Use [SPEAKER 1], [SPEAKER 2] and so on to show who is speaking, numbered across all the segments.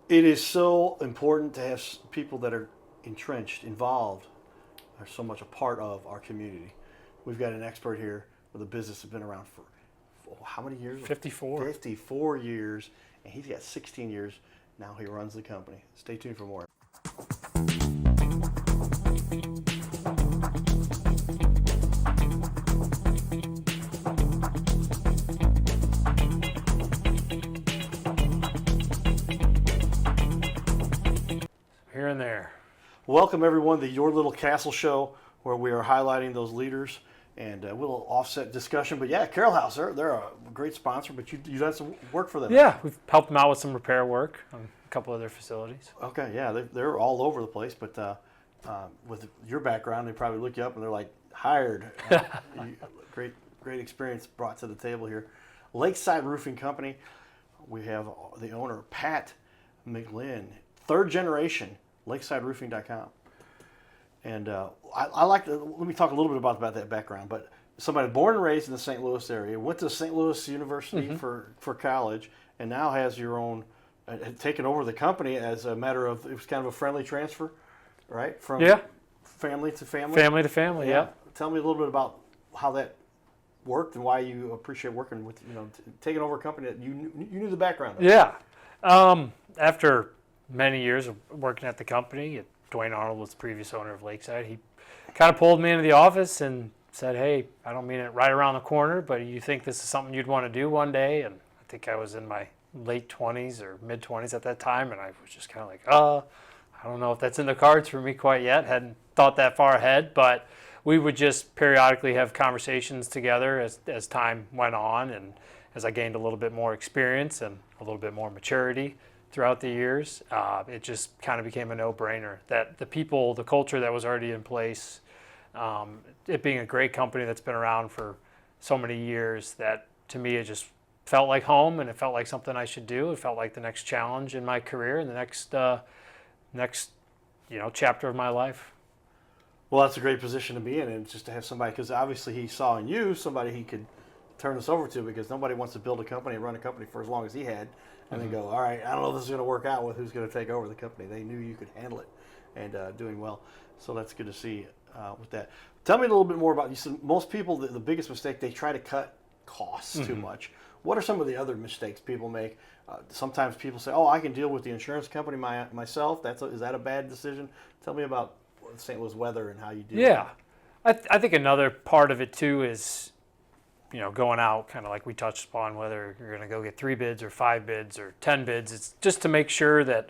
[SPEAKER 1] It is so important to have people that are entrenched, involved, are so much a part of our community. We've got an expert here with a business that's been around for how many years?
[SPEAKER 2] 54.
[SPEAKER 1] 54 years, and he's got 16 years. Now he runs the company. Stay tuned for more.
[SPEAKER 2] Here and there.
[SPEAKER 1] Welcome everyone to Your Little Castle Show, where we are highlighting those leaders and a little offset discussion. But yeah, Carroll House, they're a great sponsor, but you've done some work for them.
[SPEAKER 2] Yeah, we've helped them out with some repair work on a couple of their facilities.
[SPEAKER 1] Okay, yeah, they're all over the place, but with your background, they probably look you up and they're like, hired. Great experience brought to the table here. Lakeside Roofing Company, we have the owner, Pat McLinn, third generation, lakesideroofing.com. And I like to, let me talk a little bit about that background, but somebody born and raised in the St. Louis area, went to St. Louis University for college, and now has your own, taken over the company as a matter of, it was kind of a friendly transfer, right? From family to family?
[SPEAKER 2] Family to family, yeah.
[SPEAKER 1] Tell me a little bit about how that worked and why you appreciate working with, taking over a company that you knew the background of.
[SPEAKER 2] Yeah. After many years of working at the company, Dwayne Arnold was the previous owner of Lakeside. He kind of pulled me into the office and said, "Hey, I don't mean it right around the corner, but you think this is something you'd want to do one day?" And I think I was in my late 20s or mid 20s at that time, and I was just kind of like, I don't know if that's in the cards for me quite yet. Hadn't thought that far ahead, but we would just periodically have conversations together as time went on, and as I gained a little bit more experience and a little bit more maturity throughout the years, it just kind of became a no-brainer that the people, the culture that was already in place, it being a great company that's been around for so many years, that to me it just felt like home, and it felt like something I should do. It felt like the next challenge in my career and the next chapter of my life.
[SPEAKER 1] Well, that's a great position to be in, and just to have somebody, because obviously he saw in you somebody he could turn this over to, because nobody wants to build a company and run a company for as long as he had, and then go, all right, I don't know if this is going to work out with who's going to take over the company. They knew you could handle it, and doing well. So that's good to see with that. Tell me a little bit more about, you said most people, the biggest mistake, they try to cut costs too much. What are some of the other mistakes people make? Sometimes people say, I can deal with the insurance company myself. Is that a bad decision? Tell me about St. Louis weather and how you deal with it.
[SPEAKER 2] I think another part of it too is, going out, kind of like we touched upon, whether you're going to go get 3 bids or 5 bids or 10 bids. It's just to make sure that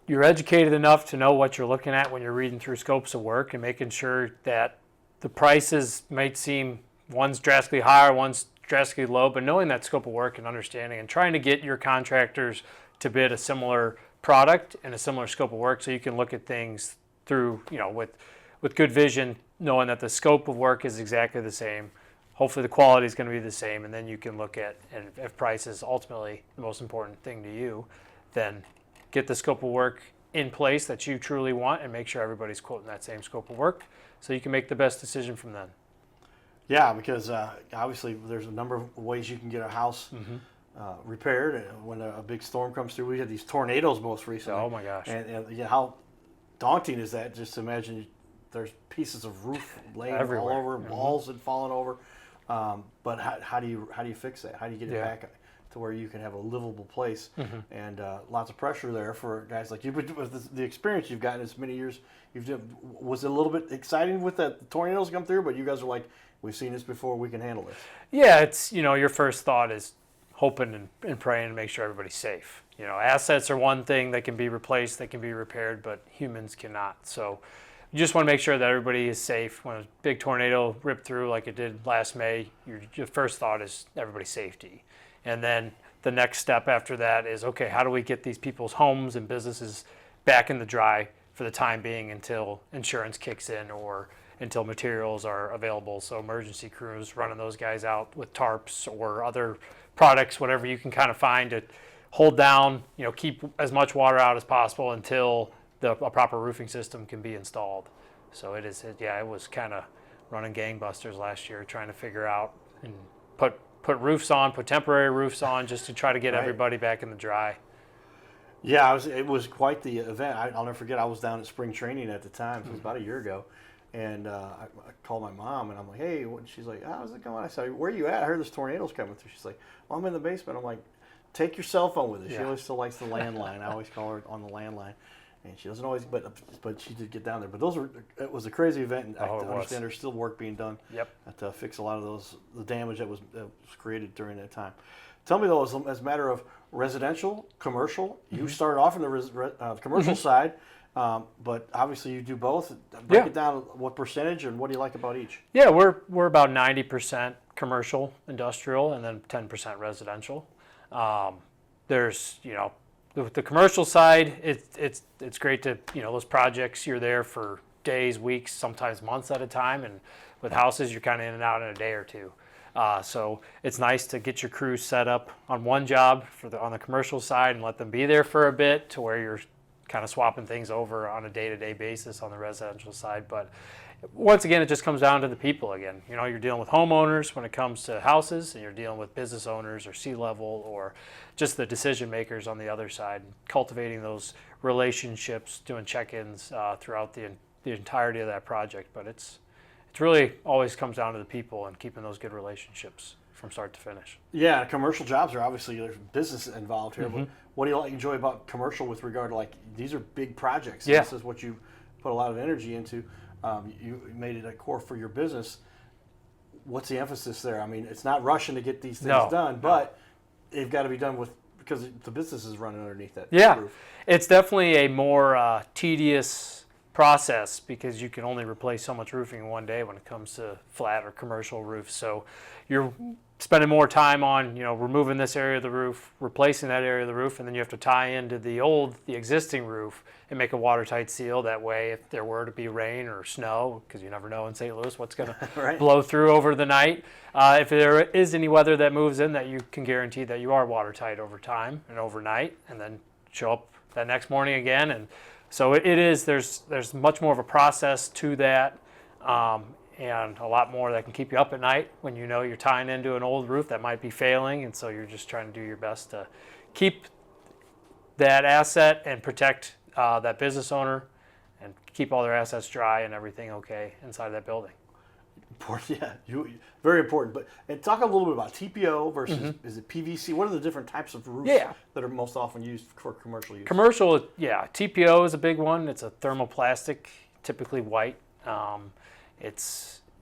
[SPEAKER 2] you're educated enough to know what you're looking at when you're reading through scopes of work, and making sure that the prices might seem, one's drastically higher, one's drastically low, but knowing that scope of work and understanding and trying to get your contractors to bid a similar product and a similar scope of work, so you can look at things through, with good vision, knowing that the scope of work is exactly the same. Hopefully the quality is going to be the same, and then you can look at, and if price is ultimately the most important thing to you, then get the scope of work in place that you truly want, and make sure everybody's quoting that same scope of work, so you can make the best decision from then.
[SPEAKER 1] Yeah, because obviously there's a number of ways you can get a house repaired when a big storm comes through. We had these tornadoes most recently.
[SPEAKER 2] Oh my gosh.
[SPEAKER 1] And how daunting is that? Just imagine there's pieces of roof laying
[SPEAKER 2] everywhere,
[SPEAKER 1] all over, walls had fallen over. But how do you fix that? How do you get it back to where you can have a livable place? And lots of pressure there for guys like you. But with the experience you've gotten as many years, was it a little bit exciting with the tornadoes come through? But you guys are like, we've seen this before, we can handle this.
[SPEAKER 2] Yeah, it's, your first thought is hoping and praying to make sure everybody's safe. Assets are one thing that can be replaced, that can be repaired, but humans cannot. So you just want to make sure that everybody is safe. When a big tornado ripped through like it did last May, your first thought is everybody's safety. And then the next step after that is, okay, how do we get these people's homes and businesses back in the dry for the time being until insurance kicks in or until materials are available? So emergency crews, running those guys out with tarps or other products, whatever you can kind of find to hold down, keep as much water out as possible until a proper roofing system can be installed. So it was kind of running gangbusters last year, trying to figure out and put roofs on, put temporary roofs on, just to try to get everybody back in the dry.
[SPEAKER 1] Yeah, it was quite the event. I'll never forget. I was down at spring training at the time. So it was about a year ago, and I called my mom, and I'm like, "Hey," she's like, "How's it going?" I said, "Where are you at? I heard this tornado's coming through." She's like, "Well, I'm in the basement." I'm like, "Take your cell phone with you." She
[SPEAKER 2] Yeah.
[SPEAKER 1] always still likes the landline. I always call her on the landline, and she doesn't always, but she did get down there. But it was a crazy event, and I
[SPEAKER 2] Oh, it was.
[SPEAKER 1] understand there's still work being done
[SPEAKER 2] Yep.
[SPEAKER 1] to fix a lot of the damage that was created during that time. Tell me though, as a matter of residential, commercial, you started off in the commercial side, but obviously you do both. Break
[SPEAKER 2] Yeah.
[SPEAKER 1] it down. What percentage and what do you like about each?
[SPEAKER 2] Yeah, we're about 90% commercial, industrial, and then 10% residential. There's the commercial side. It's great to those projects you're there for days, weeks, sometimes months at a time, and with houses you're kind of in and out in a day or two. So it's nice to get your crews set up on one job on the commercial side and let them be there for a bit to where you're kind of swapping things over on a day-to-day basis on the residential side. But once again, it just comes down to the people again. You're dealing with homeowners when it comes to houses, and you're dealing with business owners or C-level or just the decision makers on the other side, cultivating those relationships, doing check-ins throughout the entirety of that project. But it's really always comes down to the people and keeping those good relationships from start to finish.
[SPEAKER 1] Yeah, commercial jobs are obviously there's business involved here. But what do you enjoy about commercial with regard to these are big projects?
[SPEAKER 2] Yeah.
[SPEAKER 1] This is what you put a lot of energy into. You made it a core for your business. What's the emphasis there? I mean, it's not rushing to get these things done, but they've got to be done because the business is running underneath that roof.
[SPEAKER 2] It's definitely a more tedious process because you can only replace so much roofing in one day when it comes to flat or commercial roofs. So you're spending more time on removing this area of the roof, replacing that area of the roof, and then you have to tie into the existing roof and make a watertight seal. That way, if there were to be rain or snow, because you never know in St. Louis what's going to
[SPEAKER 1] Right.
[SPEAKER 2] blow through over the night, if there is any weather that moves in, that you can guarantee that you are watertight over time and overnight, and then show up that next morning again. And so it is. There's much more of a process to that. And a lot more that can keep you up at night when you're tying into an old roof that might be failing, and so you're just trying to do your best to keep that asset and protect that business owner and keep all their assets dry and everything okay inside that building.
[SPEAKER 1] Important, yeah, very important. And talk a little bit about TPO versus is it PVC? What are the different types of roofs that are most often used for commercial use?
[SPEAKER 2] Commercial, TPO is a big one. It's a thermoplastic, typically white.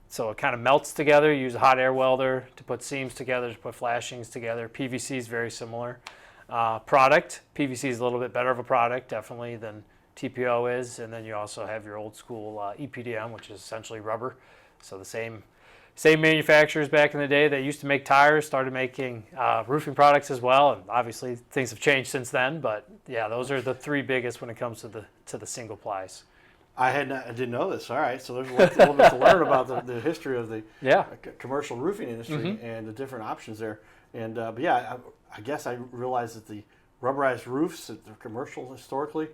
[SPEAKER 2] So it kind of melts together. You use a hot air welder to put seams together, to put flashings together. PVC is very similar product. PVC is a little bit better of a product, definitely, than TPO is. And then you also have your old school EPDM, which is essentially rubber. So the same manufacturers back in the day that used to make tires started making roofing products as well. And obviously things have changed since then. But yeah, those are the three biggest when it comes to the single plies.
[SPEAKER 1] I didn't know this. All right, so there's a little bit to learn about the history of the commercial roofing industry and the different options there. And but yeah, I guess I realized that the rubberized roofs that they're commercial historically,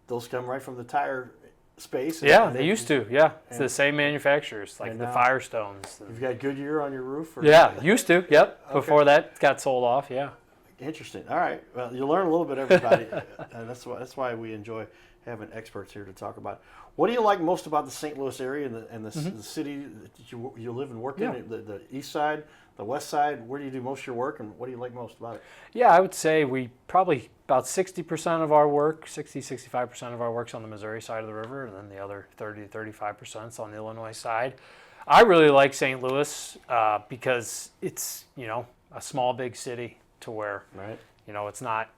[SPEAKER 1] those come right from the tire space.
[SPEAKER 2] Yeah, they used to. Yeah, it's the same manufacturers, like the Firestones.
[SPEAKER 1] You've got Goodyear on your roof?
[SPEAKER 2] Yeah, used to. Yep. Okay. Before that got sold off. Yeah.
[SPEAKER 1] Interesting. All right. Well, you learn a little bit, everybody. That's why we enjoy having experts here to talk about. What do you like most about the St. Louis area and the city that you live and work in? The east side, the west side. Where do you do most of your work, and what do you like most about it?
[SPEAKER 2] Yeah, I would say we probably about 60% of our work, 65% of our work's on the Missouri side of the river, and then the other 30 to 35% is on the Illinois side. I really like St. Louis because it's a small big city to where it's not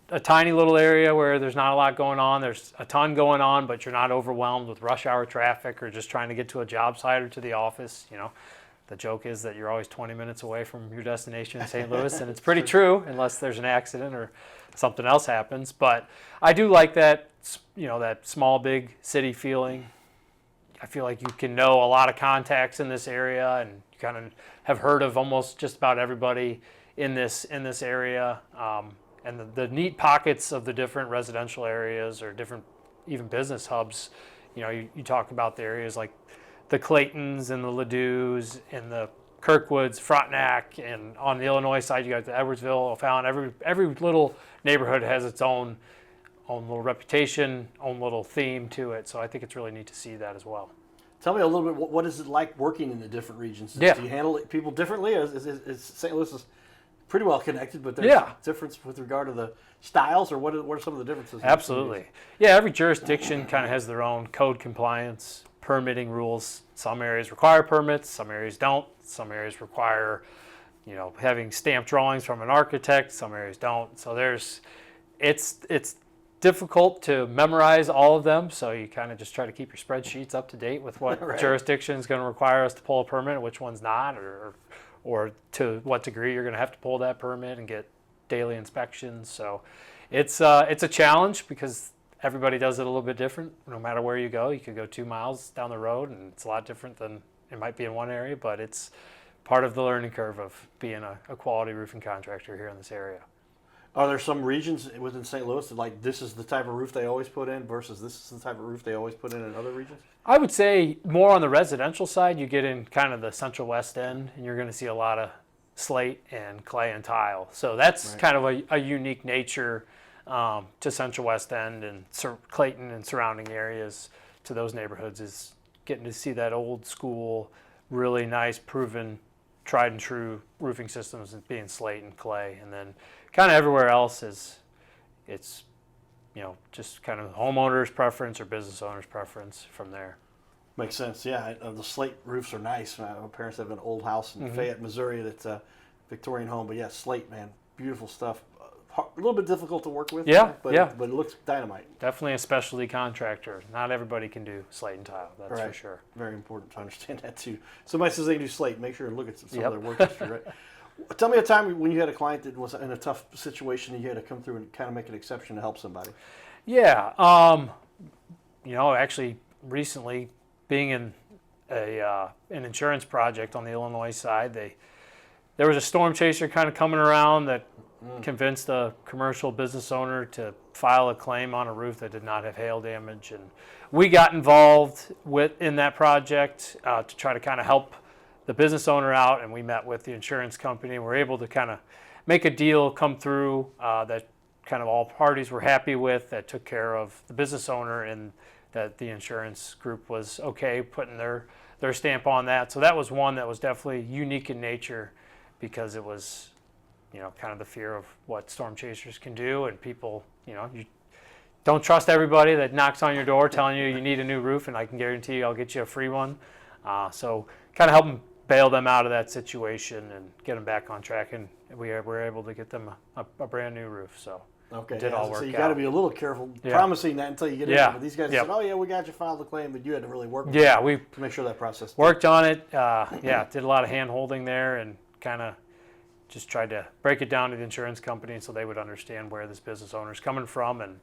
[SPEAKER 2] a tiny little area where there's not a lot going on. There's a ton going on, but you're not overwhelmed with rush hour traffic or just trying to get to a job site or to the office. The joke is that you're always 20 minutes away from your destination in St. Louis, and it's pretty true unless there's an accident or something else happens. But I do like that, that small, big city feeling. I feel like you can know a lot of contacts in this area, and you kind of have heard of almost just about everybody in this area. And the neat pockets of the different residential areas or different even business hubs, you talk about the areas like the Claytons and the Ledoux and the Kirkwoods, Frontenac, and on the Illinois side, you got the Edwardsville, O'Fallon. Every little neighborhood has its own little reputation, own little theme to it. So I think it's really neat to see that as well.
[SPEAKER 1] Tell me a little bit, what is it like working in the different regions?
[SPEAKER 2] Yeah.
[SPEAKER 1] Do you handle people differently? Is St. Louis is pretty well connected, but there's a difference with regard to the styles, or what are some of the differences?
[SPEAKER 2] Absolutely. Yeah, every jurisdiction kind of has their own code compliance, permitting rules. Some areas require permits, some areas don't. Some areas require, having stamped drawings from an architect, some areas don't. So it's difficult to memorize all of them, so you kind of just try to keep your spreadsheets up to date with what
[SPEAKER 1] right.
[SPEAKER 2] jurisdiction is going to require us to pull a permit, which one's not, or to what degree you're going to have to pull that permit and get daily inspections. So it's a challenge because everybody does it a little bit different. No matter where you go, you could go 2 miles down the road, and it's a lot different than it might be in one area, but it's part of the learning curve of being a quality roofing contractor here in this area.
[SPEAKER 1] Are there some regions within St. Louis that, like, this is the type of roof they always put in versus this is the type of roof they always put in other regions?
[SPEAKER 2] I would say more on the residential side, you get in kind of the central west end, and you're going to see a lot of slate and clay and tile. So that's kind of a unique nature to central west end and Clayton and surrounding areas to those neighborhoods, is getting to see that old school, really nice, proven, tried and true roofing systems being slate and clay. And then kind of everywhere else it's just kind of homeowner's preference or business owner's preference from there.
[SPEAKER 1] Makes sense. Yeah, the slate roofs are nice. My parents have an old house in Fayette, Missouri that's a Victorian home, but yeah, slate, man, beautiful stuff. A little bit difficult to work with, but it looks dynamite.
[SPEAKER 2] Definitely a specialty contractor. Not everybody can do slate and tile, that's for sure.
[SPEAKER 1] Very important to understand that too. Somebody says they can do slate, make sure and look at some of their work history, right? Tell me a time when you had a client that was in a tough situation and you had to come through and kind of make an exception to help somebody.
[SPEAKER 2] Yeah, actually recently, being in an insurance project on the Illinois side, there was a storm chaser kind of coming around that convinced a commercial business owner to file a claim on a roof that did not have hail damage, and we got involved in that project to try to kind of help the business owner out, and we met with the insurance company and were able to kind of make a deal come through that kind of all parties were happy with, that took care of the business owner, and that the insurance group was okay putting their stamp on that. So that was one that was definitely unique in nature, because it was kind of the fear of what storm chasers can do, and people, you don't trust everybody that knocks on your door telling you need a new roof, and I can guarantee you I'll get you a free one. So kind of help them bail them out of that situation and get them back on track, and we were able to get them a brand new roof. So
[SPEAKER 1] okay,
[SPEAKER 2] it did all work
[SPEAKER 1] so you
[SPEAKER 2] out.
[SPEAKER 1] got to be a little careful promising that until you get in there. But these guys said, "Oh yeah, we got you filed the claim," but you had to really work.
[SPEAKER 2] We
[SPEAKER 1] to make sure that process
[SPEAKER 2] worked on it. Did a lot of hand holding there, and kind of just tried to break it down to the insurance company so they would understand where this business owner is coming from, and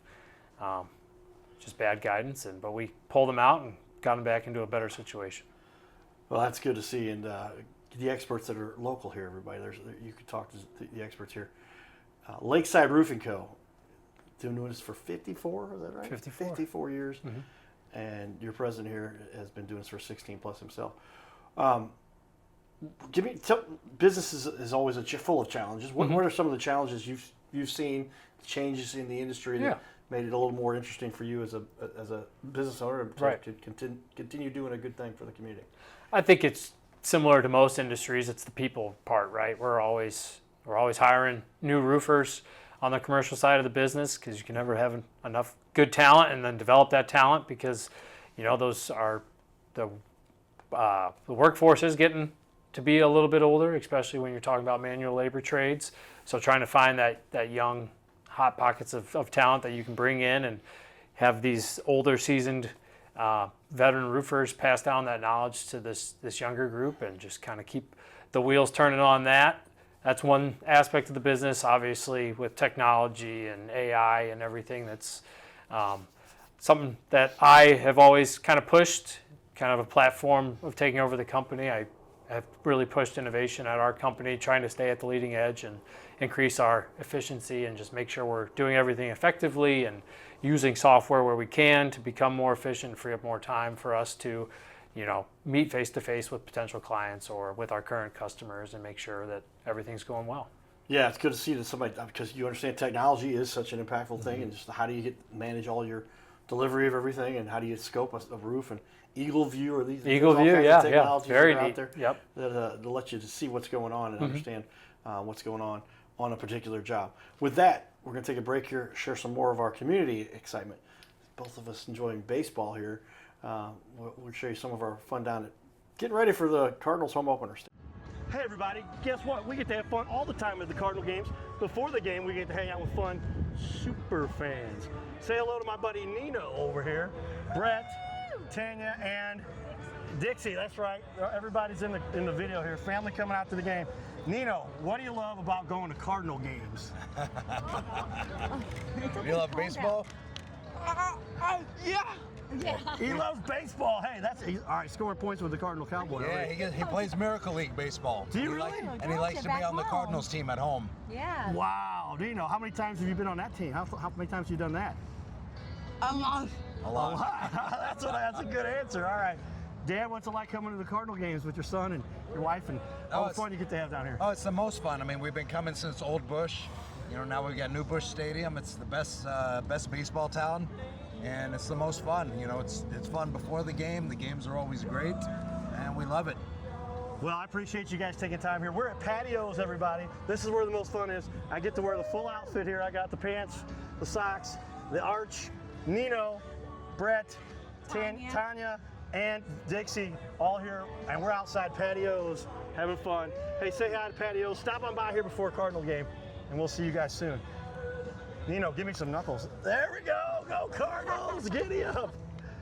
[SPEAKER 2] just bad guidance. But we pulled them out and got them back into a better situation.
[SPEAKER 1] Well, that's good to see, and the experts that are local here, everybody. You could talk to the experts here. Lakeside Roofing Co. Doing this for 54, is that right? 54 years, and your president here has been doing this for 16 plus himself. Business is always full of challenges. What are some of the challenges you've seen, changes in the industry that made it a little more interesting for you as a business owner to continue doing a good thing for the community?
[SPEAKER 2] I think it's similar to most industries. It's the people part, right? We're always hiring new roofers on the commercial side of the business, because you can never have enough good talent and then develop that talent, because those are the workforce is getting to be a little bit older, especially when you're talking about manual labor trades. So trying to find that young hot pockets of talent that you can bring in and have these older seasoned veteran roofers pass down that knowledge to this younger group, and just kind of keep the wheels turning on that. That's one aspect of the business. Obviously, with technology and AI and everything, that's something that I have always kind of pushed, kind of a platform of taking over the company. I have really pushed innovation at our company, trying to stay at the leading edge and increase our efficiency, and just make sure we're doing everything effectively and using software where we can to become more efficient, free up more time for us to meet face to face with potential clients or with our current customers and make sure that everything's going well.
[SPEAKER 1] Yeah, it's good to see that somebody, because you understand technology is such an impactful thing, and just how do you manage all your delivery of everything, and how do you scope a roof, and Eagle View, or these
[SPEAKER 2] Eagle
[SPEAKER 1] all
[SPEAKER 2] View,
[SPEAKER 1] kinds
[SPEAKER 2] yeah,
[SPEAKER 1] of technologies
[SPEAKER 2] very
[SPEAKER 1] that are
[SPEAKER 2] neat.
[SPEAKER 1] out there
[SPEAKER 2] Yep.
[SPEAKER 1] that let you see what's going on and understand what's going on a particular job. With that, we're going to take a break here, share some more of our community excitement. Both of us enjoying baseball here. We'll show you some of our fun down at getting ready for the Cardinals home opener. Hey everybody, guess what? We get to have fun all the time at the Cardinal games. Before the game, we get to hang out with fun super fans. Say hello to my buddy Nino over here, Brett, Tanya, and Dixie. That's right. Everybody's in the video here. Family coming out to the game. Nino, what do you love about going to Cardinal games?
[SPEAKER 3] You love baseball?
[SPEAKER 1] Yeah. He loves baseball. Hey, all right. Scoring points with the Cardinal Cowboy.
[SPEAKER 3] Yeah, he plays Miracle League baseball.
[SPEAKER 1] Do you really?
[SPEAKER 3] And he likes to be on the Cardinals team at home.
[SPEAKER 4] Yeah.
[SPEAKER 1] Wow. Nino, how many times have you been on that team? How many times have you done that?
[SPEAKER 3] A lot.
[SPEAKER 1] That's a good answer. All right. Dan, what's it like coming to the Cardinal games with your son and your wife and all the fun you get to have down here?
[SPEAKER 3] Oh, it's the most fun. I mean, we've been coming since Old Bush. Now we've got New Bush Stadium. It's the best baseball town, and it's the most fun. It's fun before the game. The games are always great, and we love it.
[SPEAKER 1] Well, I appreciate you guys taking time here. We're at Patios, everybody. This is where the most fun is. I get to wear the full outfit here. I got the pants, the socks, the arch, Nino, Brett, Tanya, and Dixie all here, and we're outside Patios having fun. Hey, say hi to Patios. Stop on by here before a Cardinal game, and we'll see you guys soon. Nino, give me some knuckles. There we go. Go Cardinals. Giddy up.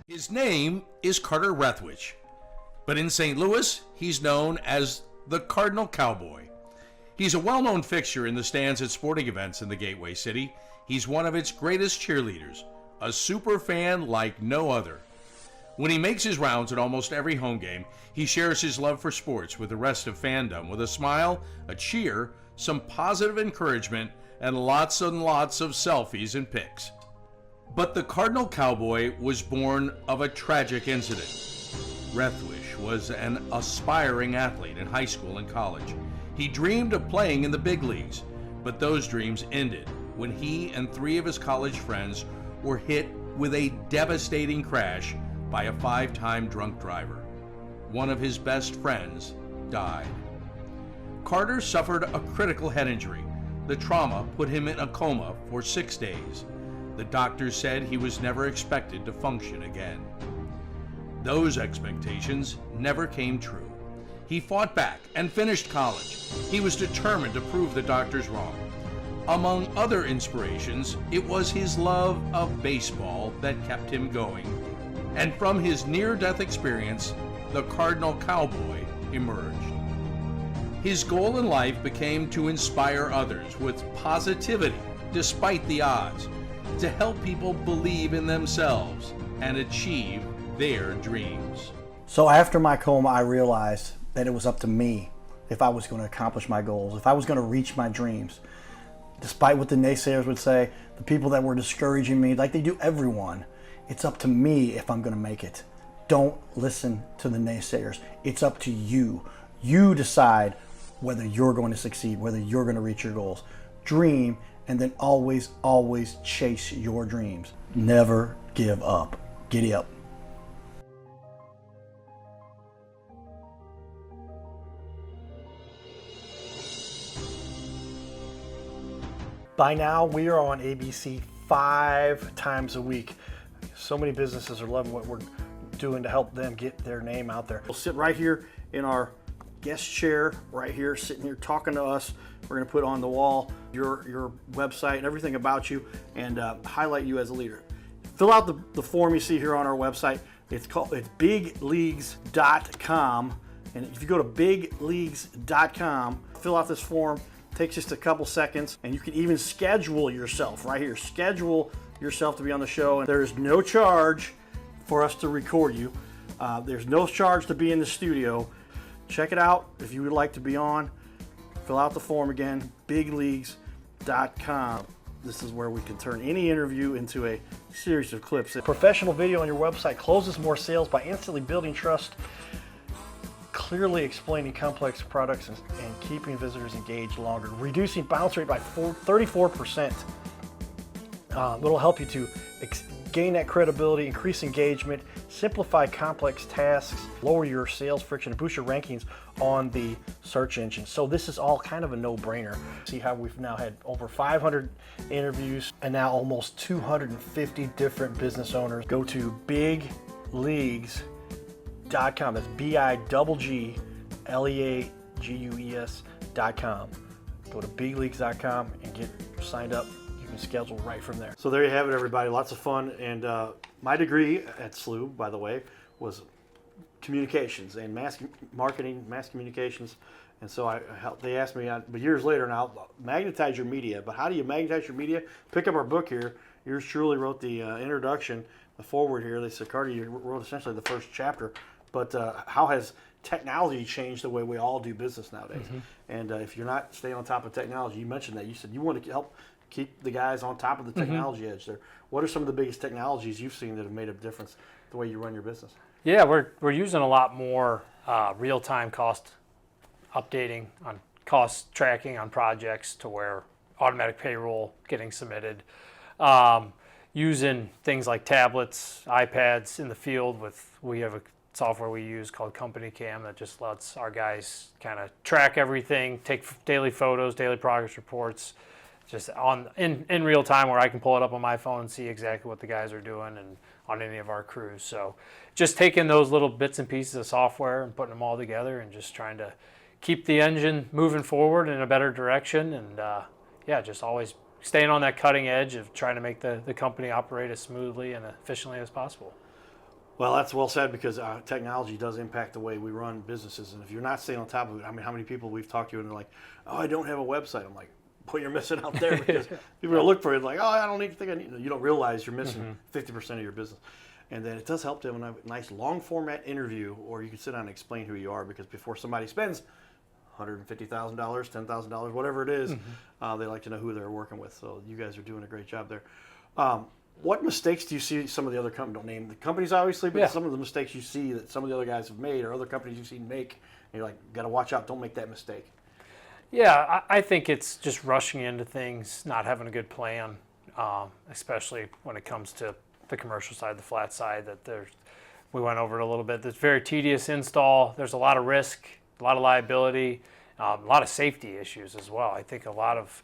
[SPEAKER 5] His name is Carter Rethwich, but in St. Louis, he's known as the Cardinal Cowboy. He's a well-known fixture in the stands at sporting events in the Gateway City. He's one of its greatest cheerleaders, a super fan like no other. When he makes his rounds at almost every home game, he shares his love for sports with the rest of fandom with a smile, a cheer, some positive encouragement, and lots of selfies and pics. But the Cardinal Cowboy was born of a tragic incident. Rethwich was an aspiring athlete in high school and college. He dreamed of playing in the big leagues, but those dreams ended when he and 3 of his college friends were hit with a devastating crash by a 5-time drunk driver. One of his best friends died. Carter suffered a critical head injury. The trauma put him in a coma for 6 days. The doctors said he was never expected to function again. Those expectations never came true. He fought back and finished college. He was determined to prove the doctors wrong. Among other inspirations, it was his love of baseball that kept him going. And from his near-death experience, the Cardinal Cowboy emerged. His goal in life became to inspire others with positivity despite the odds, to help people believe in themselves and achieve their dreams.
[SPEAKER 1] So after my coma, I realized that it was up to me if I was going to accomplish my goals, if I was going to reach my dreams. Despite what the naysayers would say, the people that were discouraging me, like they do everyone, it's up to me if I'm going to make it. Don't listen to the naysayers. It's up to you. You decide whether you're going to succeed, whether you're going to reach your goals. Dream, and then always, always chase your dreams. Never give up. Giddy up. By now, we are on ABC 5 times a week. So many businesses are loving what we're doing to help them get their name out there. We'll sit right here in our guest chair, right here, sitting here talking to us. We're going to put on the wall your website and everything about you, and highlight you as a leader. Fill out the form you see here on our website. It's bigleagues.com, and if you go to bigleagues.com, fill out this form. Takes just a couple seconds, and you can even schedule yourself right here. Schedule yourself to be on the show, and there's no charge for us to record you. There's no charge to be in the studio. Check it out if you would like to be on. Fill out the form again, bigleagues.com. This is where we can turn any interview into a series of clips. Professional video on your website closes more sales by instantly building trust, clearly explaining complex products, and keeping visitors engaged longer, reducing bounce rate by 34%. It'll help you to gain that credibility, increase engagement, simplify complex tasks, lower your sales friction, and boost your rankings on the search engine. So this is all kind of a no-brainer. See how we've now had over 500 interviews and now almost 250 different business owners. Go to bigleagues.com. That's BIGGLEAGUES.com. Go to bigleagues.com and get signed up. You can schedule right from there. So there you have it, everybody. Lots of fun. And my degree at SLU, by the way, was communications and mass marketing, mass communications. And so I helped, they asked me, but years later now, magnetize your media. But how do you magnetize your media? Pick up our book here. Yours truly wrote the introduction, the foreword here. They said, Carter, you wrote essentially the first chapter. But how has technology changed the way we all do business nowadays? Mm-hmm. And if you're not staying on top of technology, you mentioned that. You said you want to help keep the guys on top of the technology edge there. What are some of the biggest technologies you've seen that have made a difference the way you run your business?
[SPEAKER 2] Yeah, we're using a lot more real-time cost updating on cost tracking on projects to where automatic payroll getting submitted. Using things like tablets, iPads in the field we have a software we use called Company Cam that just lets our guys kind of track everything, take daily photos, daily progress reports, just in real time where I can pull it up on my phone and see exactly what the guys are doing and on any of our crews. So just taking those little bits and pieces of software and putting them all together and just trying to keep the engine moving forward in a better direction and just always staying on that cutting edge of trying to make the company operate as smoothly and efficiently as possible.
[SPEAKER 1] Well, that's well said, because technology does impact the way we run businesses. And if you're not staying on top of it, I mean, how many people we've talked to and they're like, oh, I don't have a website. I'm like, well, you're missing out there, because people will look for it like, oh, I don't think I need. You don't realize you're missing 50% of your business. And then it does help to have a nice long format interview, or you can sit down and explain who you are, because before somebody spends $150,000, $10,000, whatever it is, they like to know who they're working with. So you guys are doing a great job there. What mistakes do you see some of the other companies, don't name the companies obviously, but some of the mistakes you see that some of the other guys have made, or other companies you've seen make, and you're like, got to watch out, don't make that mistake?
[SPEAKER 2] Yeah, I think it's just rushing into things, not having a good plan, especially when it comes to the commercial side, the flat side. We went over it a little bit. There's very tedious install. There's a lot of risk, a lot of liability, a lot of safety issues as well. I think a lot of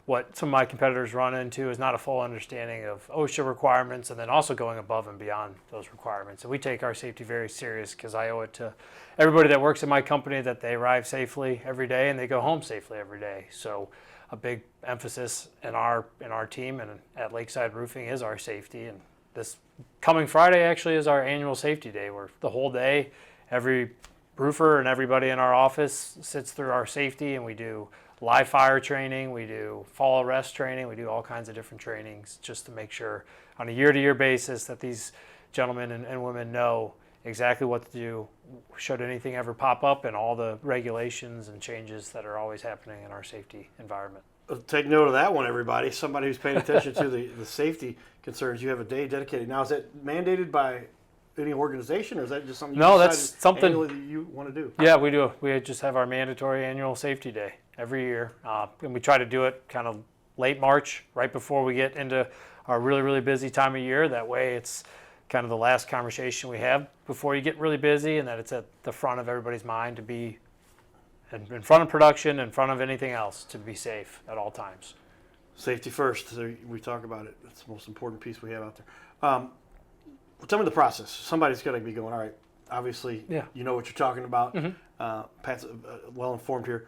[SPEAKER 2] what some of my competitors run into is not a full understanding of OSHA requirements, and then also going above and beyond those requirements. And we take our safety very serious, because I owe it to everybody that works in my company that they arrive safely every day and they go home safely every day. So a big emphasis in our team and at Lakeside Roofing is our safety. And this coming Friday actually is our annual safety day, where the whole day, every roofer and everybody in our office sits through our safety, and we do live fire training, we do fall arrest training, we do all kinds of different trainings just to make sure on a year-to-year basis that these gentlemen and women know exactly what to do should anything ever pop up, and all the regulations and changes that are always happening in our safety environment.
[SPEAKER 1] Take note of that one, everybody. Somebody who's paying attention to the safety concerns. You have a day dedicated. Now, is that mandated by any organization, or is that just something
[SPEAKER 2] that's something
[SPEAKER 1] annually that you want to do?
[SPEAKER 2] Yeah, we do. We just have our mandatory annual safety day every year, and we try to do it kind of late March, right before we get into our really, really busy time of year. That way it's kind of the last conversation we have before you get really busy, and that it's at the front of everybody's mind to be in front of production, in front of anything else, to be safe at all times.
[SPEAKER 1] Safety first. So we talk about it. That's the most important piece we have out there. Tell me the process. Somebody's got to be going, all right, obviously, you know what you're talking about. Pat's well-informed here.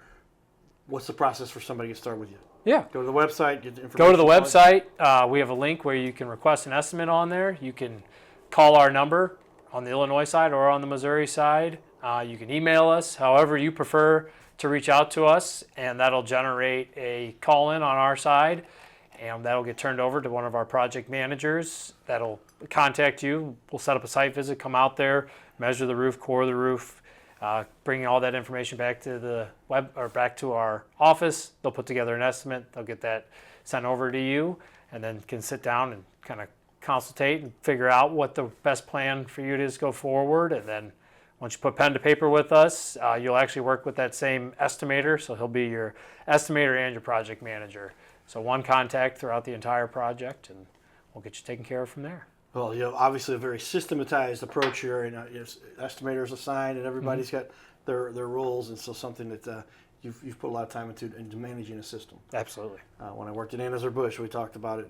[SPEAKER 1] What's the process for somebody to get started with you?
[SPEAKER 2] Yeah.
[SPEAKER 1] Go to the website, get the information.
[SPEAKER 2] Go to the website. We have a link where you can request an estimate on there. You can call our number on the Illinois side or on the Missouri side. You can email us, however you prefer to reach out to us, and that'll generate a call-in on our side, and that'll get turned over to one of our project managers. That'll contact you. We'll set up a site visit, come out there, measure the roof, core the roof, bringing all that information back to the web or back to our office. They'll put together an estimate. They'll get that sent over to you, and then can sit down and kind of consultate and figure out what the best plan for you is to go forward. And then once you put pen to paper with us, you'll actually work with that same estimator. So he'll be your estimator and your project manager. So one contact throughout the entire project, and we'll get you taken care of from there.
[SPEAKER 1] Well, you have obviously a very systematized approach here, and estimators assigned, and everybody's got their roles, and so something that you've put a lot of time into managing a system.
[SPEAKER 2] Absolutely.
[SPEAKER 1] When I worked at Anheuser-Busch, we talked about it.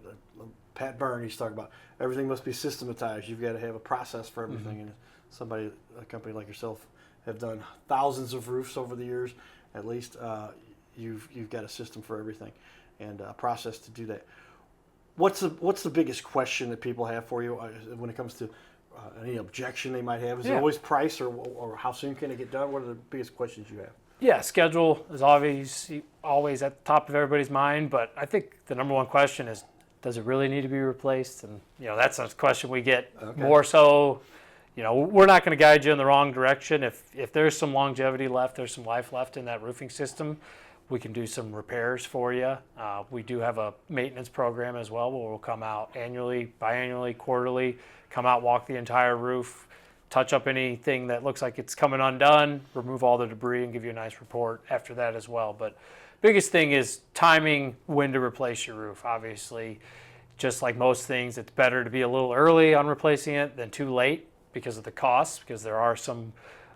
[SPEAKER 1] Pat Byrne used to talk about everything must be systematized. You've got to have a process for everything, and a company like yourself, have done thousands of roofs over the years. At least you've got a system for everything, and a process to do that. What's the biggest question that people have for you when it comes to any objection they might have? Is it always price, or how soon can it get done? What are the biggest questions you have?
[SPEAKER 2] Yeah, schedule is always at the top of everybody's mind, but I think the number one question is, does it really need to be replaced? And that's a question we get more so. We're not going to guide you in the wrong direction. If there's some longevity left, there's some life left in that roofing system, we can do some repairs for you. We do have a maintenance program as well, where we'll come out annually, biannually, quarterly, come out, walk the entire roof, touch up anything that looks like it's coming undone, remove all the debris, and give you a nice report after that as well. But biggest thing is timing when to replace your roof. Obviously, just like most things, it's better to be a little early on replacing it than too late because of the costs, because there are some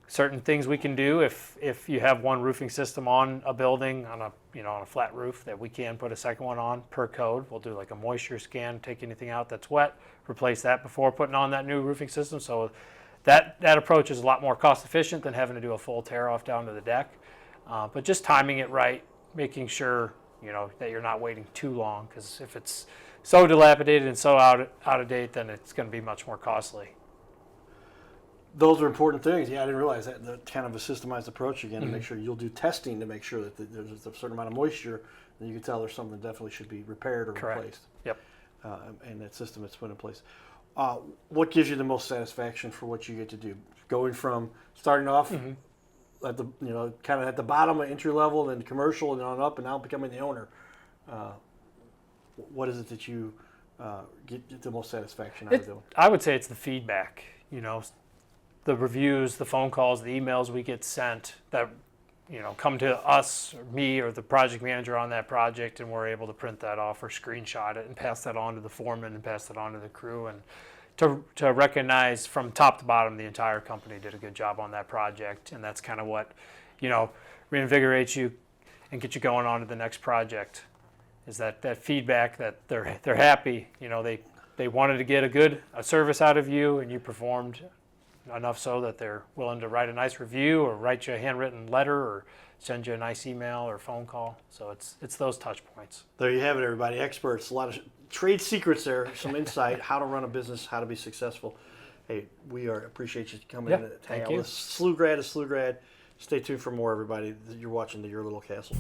[SPEAKER 2] certain things we can do if you have one roofing system on a building on a flat roof, that we can put a second one on per code. We'll do like a moisture scan, take anything out that's wet, replace that before putting on that new roofing system. So that approach is a lot more cost efficient than having to do a full tear off down to the deck. But just timing it right, making sure that you're not waiting too long, because if it's so dilapidated and so out of date, then it's going to be much more costly.
[SPEAKER 1] Those are important things. Yeah, I didn't realize that kind of a systemized approach again to make sure you'll do testing to make sure that there's a certain amount of moisture, and you can tell there's something that definitely should be repaired or replaced.
[SPEAKER 2] Yep.
[SPEAKER 1] And that system that's put in place. What gives you the most satisfaction for what you get to do? Going from starting off at the kind of at the bottom of entry level, then commercial, and on up, and now becoming the owner. What is it that you get the most satisfaction out of doing?
[SPEAKER 2] I would say it's the feedback. The reviews, the phone calls, the emails we get sent that come to us, or me, or the project manager on that project, and we're able to print that off or screenshot it and pass that on to the foreman and pass that on to the crew, and to recognize from top to bottom the entire company did a good job on that project. And that's kind of what reinvigorates you and get you going on to the next project, is that feedback that they're happy. They wanted to get a service out of you, and you performed enough so that they're willing to write a nice review or write you a handwritten letter or send you a nice email or phone call. So it's those touch points.
[SPEAKER 1] There you have it, everybody. Experts, a lot of trade secrets there, some insight, how to run a business, how to be successful. Hey, we appreciate you coming in and hang out with us. SLU grad is SLU grad. Stay tuned for more, everybody. You're watching the Your Little Castle.